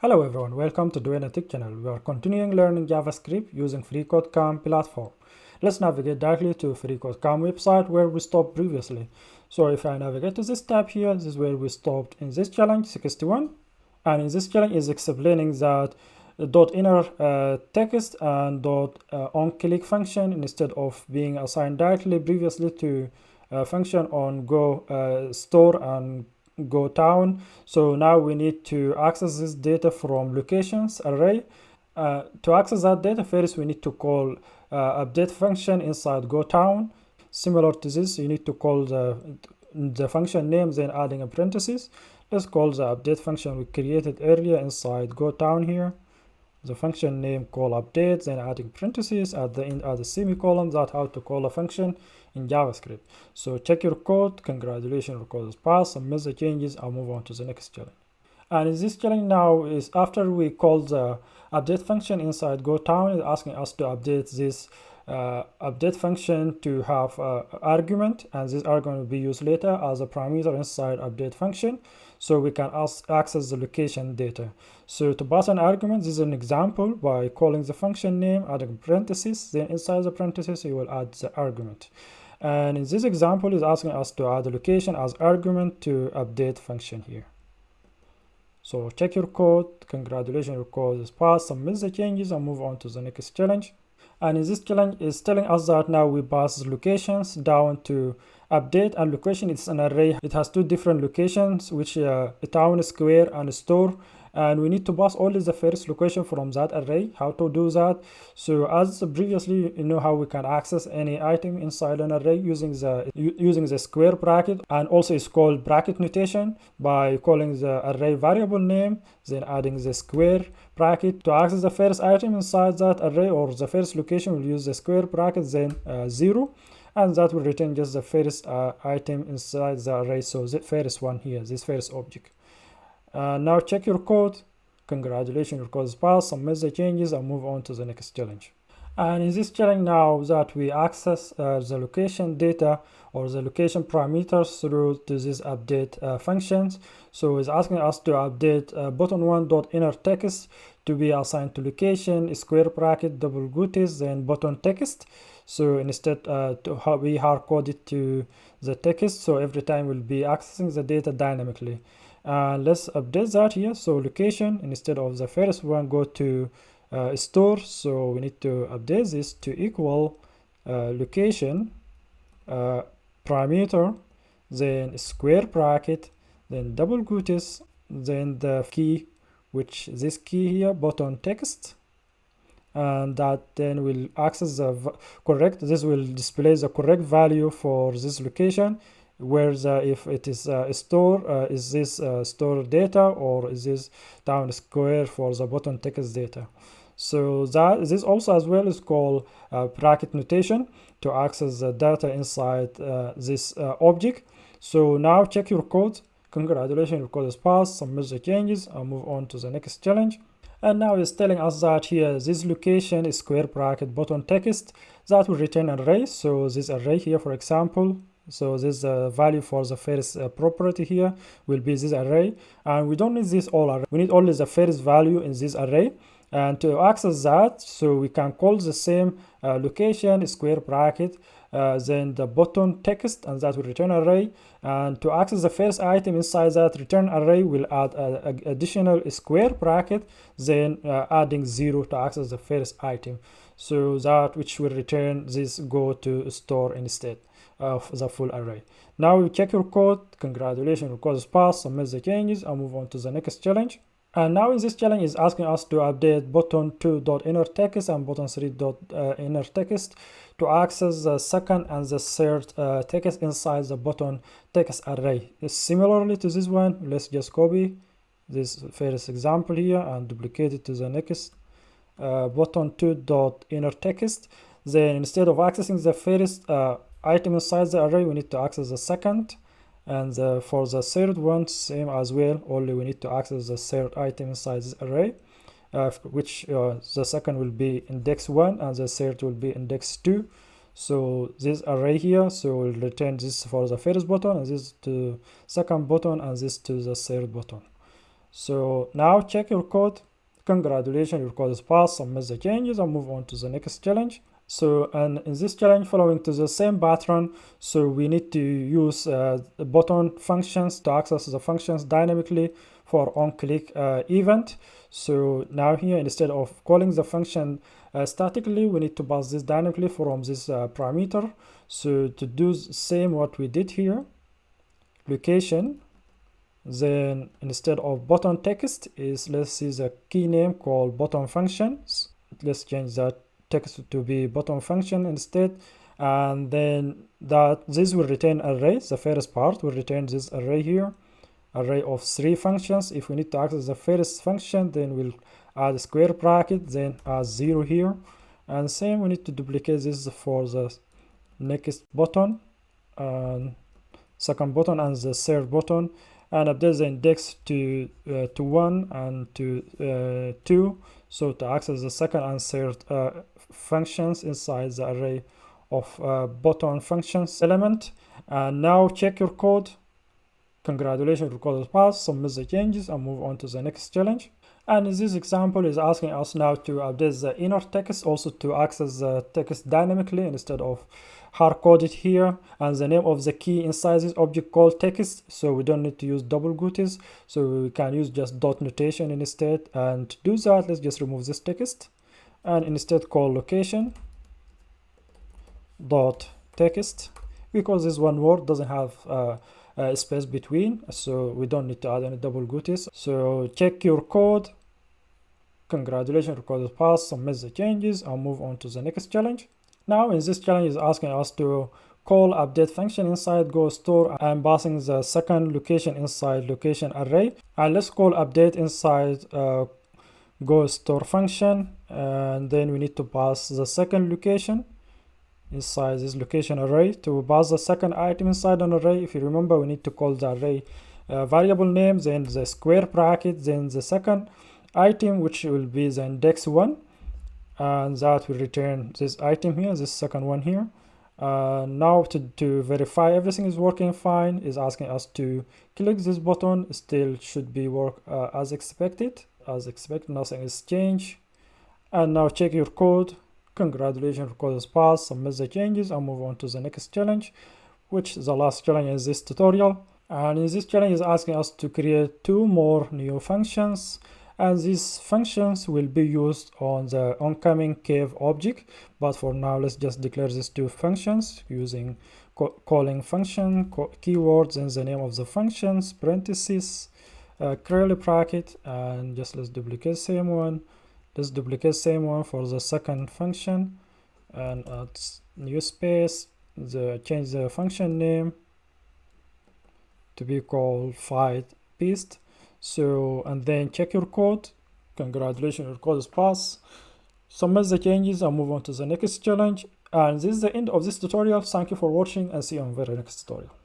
Hello everyone, welcome to Duena Tech channel. We are continuing learning JavaScript using FreeCodeCamp platform. Let's navigate directly to FreeCodeCamp website where we stopped previously. So if I navigate to this tab here, this is where we stopped in this challenge 61. And in this challenge is explaining that dot inner text and dot on click function, instead of being assigned directly previously to function on go store and go town. So now we need to access this data from locations array. To access that data, first we need to call update function inside go town. Similar to this, you need to call the function name, then adding a parenthesis. Let's call the update function we created earlier inside go town here. The function name call update, then adding parentheses at the end, add a semicolon. That's how to call a function in JavaScript. So check your code. Congratulations, your code is passed. Submit the changes and move on to the next challenge. And in this challenge now is after we call the update function inside go town, it's asking us to update this update function to have argument, and this argument will be used later as a parameter inside update function, so we can access the location data. So to pass an argument, this is an example by calling the function name, adding parentheses, then inside the parentheses you will add the argument. And in this example is asking us to add a location as argument to update function here. So check your code. Congratulations, your code is passed. Submit the changes and move on to the next challenge. And in this challenge is telling us that now we pass locations down to update, and location is an array. It has two different locations, which a town, square, and store. And we need to pass only the first location from that array. How to do that? So as previously, you know how we can access any item inside an array using the square bracket, and also it's called bracket notation by calling the array variable name, then adding the square bracket. To access the first item inside that array or the first location, we'll use the square bracket, then 0, and that will return just the first item inside the array. So the first one here, this first object. Now check your code. Congratulations, your code is passed. Submit the changes and move on to the next challenge. And in this challenge now that we access the location data or the location parameters through to this update functions. So it's asking us to update button1.inner text to be assigned to location, square bracket, double quotes, then button text. So instead we hard code it to the text, so every time we'll be accessing the data dynamically. Let's update that here. So location, instead of the first one, go to store. So we need to update this to equal location parameter, then square bracket, then double quotes, then the key, which this key here, button text, and that then will access the correct. This will display the correct value for this location. Where if it is a store, is this store data, or is this town square for the button text data? So that this also as well is called bracket notation to access the data inside this object. So now check your code. Congratulations, your code is passed. Submit the changes and move on to the next challenge. And now it's telling us that here this location is square bracket button text that will return an array. So this array here, for example, so this value for the first property here will be this array, and we don't need this all array. We need only the first value in this array. And to access that, so we can call the same location square bracket, then the button text, and that will return array. And to access the first item inside that return array, we'll add an additional square bracket, then adding 0 to access the first item. So that which will return this go to store instead of the full array. Now we check your code. Congratulations, your code is passed. Submit the changes and move on to the next challenge. And now in this challenge is asking us to update button2.inner text and button3.inner text to access the second and the third text inside the button text array. Similarly to this one, let's just copy this first example here and duplicate it to the next button2.inner text. Then instead of accessing the first item inside the array, we need to access the second, and for the third one, same as well, only we need to access the third item inside this array, which the second will be index 1 and the third will be index 2. So this array here, so we'll return this for the first button, and this to second button, and this to the third button. So now check your code. Congratulations, your code is passed. Submit the changes and move on to the next challenge. So, and in this challenge, following to the same pattern, so we need to use button functions to access the functions dynamically for on-click event. So now here, instead of calling the function statically, we need to pass this dynamically from this parameter. So to do the same what we did here, location, then instead of button text is, let's see the key name called button functions. Let's change that text to be button function instead, and then that this will return array. The first part will return this array here, array of 3 functions. If we need to access the first function, then we'll add a square bracket, then add 0 here, and same we need to duplicate this for the next button and second button and the third button, and update the index to 1 and to 2, so to access the second and third functions inside the array of button functions element. And now check your code. Congratulations, your code is passed. Submit the changes and move on to the next challenge. And in this example is asking us now to update the inner text, also to access the text dynamically instead of hard-coded here, and the name of the key inside this object called text, so we don't need to use double quotes, so we can use just dot notation instead. And to do that, let's just remove this text and instead call location dot text, because this one word doesn't have a space between, so we don't need to add any double quotes. So check your code. Congratulations, your code is passed. Submit the changes and move on to the next challenge. Now in this challenge is asking us to call update function inside go store and passing the second location inside location array. And let's call update inside go store function, and then we need to pass the second location inside this location array. To pass the second item inside an array, if you remember, we need to call the array variable name, then the square bracket, then the second item, which will be the index 1, and that will return this item here, this second one here. Now to verify everything is working fine, is asking us to click this button. Still should be work as expected. Nothing is changed. And now check your code. Congratulations, your code is passed. Submit the changes and move on to the next challenge, which is the last challenge in this tutorial. And in this challenge is asking us to create 2 more new functions, and these functions will be used on the oncoming cave object. But for now, let's just declare these 2 functions using calling function, keywords, and the name of the functions, parentheses, curly bracket, and just let's duplicate same one. Let's duplicate same one for the second function and add new space. Change the function name to be called fight beast. So, and then check your code. Congratulations, your code is passed. Submit the changes and move on to the next challenge. And this is the end of this tutorial. Thank you for watching, and see you on the very next tutorial.